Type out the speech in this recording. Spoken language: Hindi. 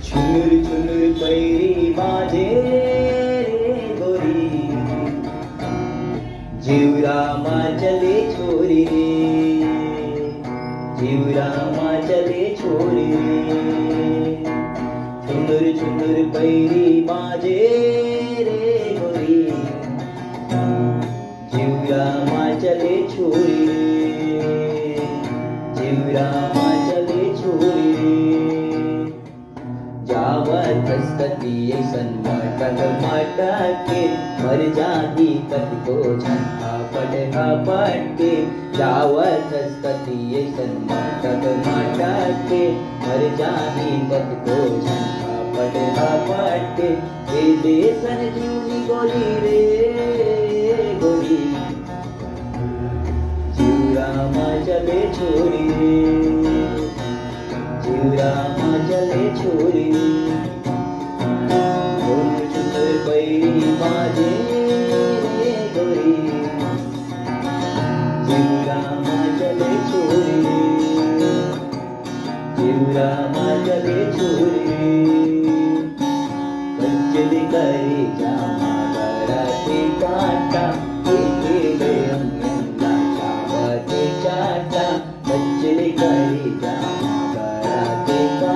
छुनुर छुनुर पैरी बाजे रे गोरी, जीवरामा चले छोरी रे, जीवरामा चले छोरी रे। छुनुर छुनुर पैरी बाजे रे गोरी, जीवरामा चले छोरी रे, जीवरामा चले छोरी रे। जावत हसती सन्मटक मटके, मर जाही कतिको झन हापट के। जावत हसती सन्मटक मटके, मर जाही कतिको झन हापट के। दे दे सन जीवनी गोरी रे गोरी, जीवरामा चले छोरी रे, जीवरामा चले छोरी। छुनुर छुनुर पैरी बाजे रे गोरी, जीवरामा चले छोरी, जीवरामा चले छोरी। कंचन करे जामा गराते कांटा, के ले